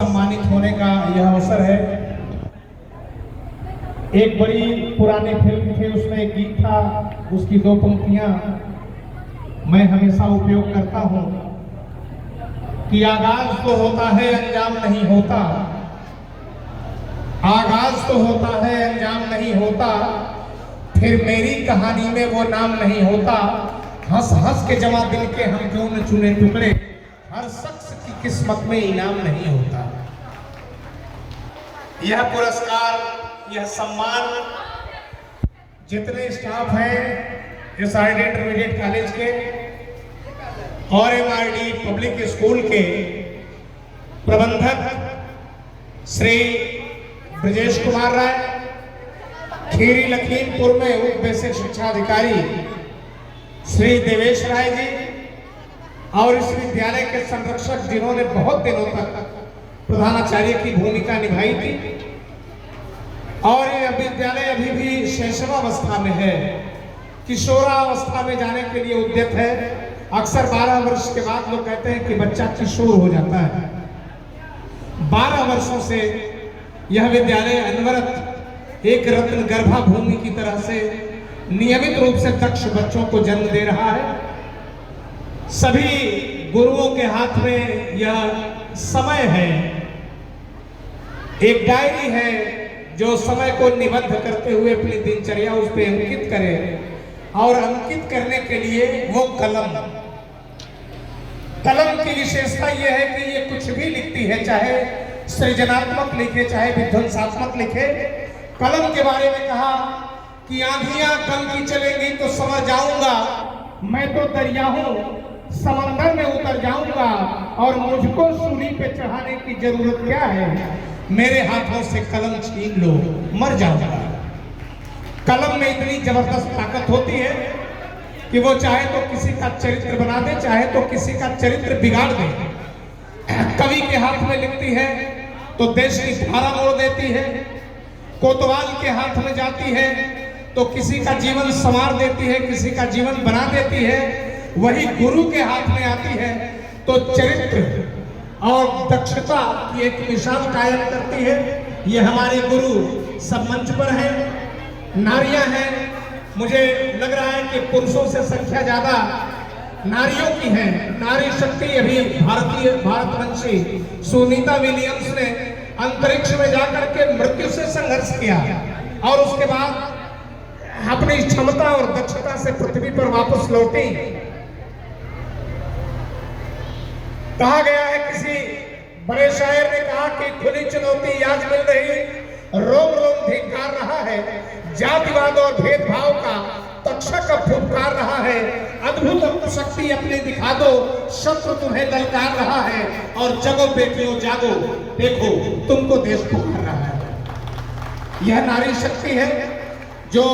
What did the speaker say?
सम्मानित होने का यह अवसर है। एक बड़ी पुरानी फिल्म थी, उसमें एक गीत था, उसकी दो पंक्तियां मैं हमेशा उपयोग करता हूं कि आगाज तो होता है अंजाम नहीं होता, आगाज तो होता है अंजाम नहीं होता, फिर मेरी कहानी में वो नाम नहीं होता। हंस हंस के जमा दिल के हम क्यों न चुने टुकड़े, हर शख्स की किस्मत में इनाम नहीं होता। यह पुरस्कार, यह सम्मान जितने स्टाफ हैं एसआरडी इंटरमीडिएट कॉलेज के और एमआरडी पब्लिक स्कूल के प्रबंधक श्री ब्रजेश कुमार राय, खीरी लखीमपुर में उप बेसिक शिक्षा अधिकारी श्री देवेश राय जी और इस विद्यालय के संरक्षक जिन्होंने बहुत दिनों तक प्रधानाचार्य की भूमिका निभाई थी, और यह विद्यालय अभी भी शैशवावस्था में है, किशोरावस्था में जाने के लिए उद्यत है। अक्सर 12 वर्ष के बाद लोग कहते हैं कि बच्चा किशोर हो जाता है। 12 वर्षों से यह विद्यालय अनवरत एक रत्न गर्भा भूमि की तरह से नियमित रूप से दक्ष बच्चों को जन्म दे रहा है। सभी गुरुओं के हाथ में यह समय है, एक डायरी है जो समय को निबद्ध करते हुए अपनी दिनचर्या उस पर अंकित करे, और अंकित करने के लिए वो कलम की विशेषता यह है कि ये कुछ भी लिखती है, चाहे सृजनात्मक लिखे चाहे विध्वंसात्मक लिखे। कलम के बारे में कहा कि आंधियां कल की चलेंगी तो समझ जाऊंगा, मैं तो दरिया हूं समंदर में उतर जाऊंगा, और मुझको सूली पे चढ़ाने की जरूरत क्या है, मेरे हाथों से कलम छीन लो मर जाऊंगा। कलम में इतनी जबरदस्त ताकत होती है कि वो चाहे तो किसी का चरित्र बना दे, चाहे तो किसी का चरित्र बिगाड़ दे। कवि के हाथ में लिखती है तो देश की धारा मोड़ देती है, कोतवाल के हाथ में जाती है तो किसी का जीवन संवार देती है, किसी का जीवन बना देती है। वही गुरु के हाथ में आती है तो चरित्र और दक्षता की एक मिसाल कायम करती है। ये हमारे गुरु सब मंच पर हैं, नारियां हैं। मुझे लग रहा है कि पुरुषों से संख्या ज्यादा नारियों की है। नारी शक्ति अभी भारतवंशी सुनीता विलियम्स ने अंतरिक्ष में जाकर के मृत्यु से संघर्ष किया और उसके बाद अपनी क्षमता और दक्षता से पृथ्वी पर वापस लौटी। कहा गया है, किसी बड़े शायर ने कहा कि खुली चुनौती आज मिल रही, रोम रोम धिक्कार रहा है, जातिवाद और भेदभाव का तक्षक अब फुफकार रहा है, अद्भुत शक्ति अपने दिखा दो, शत्रु तुम्हें ललकार रहा है, और जगो बेटियों जागो, देखो तुमको देश पुकार रहा है। यह नारी शक्ति है जो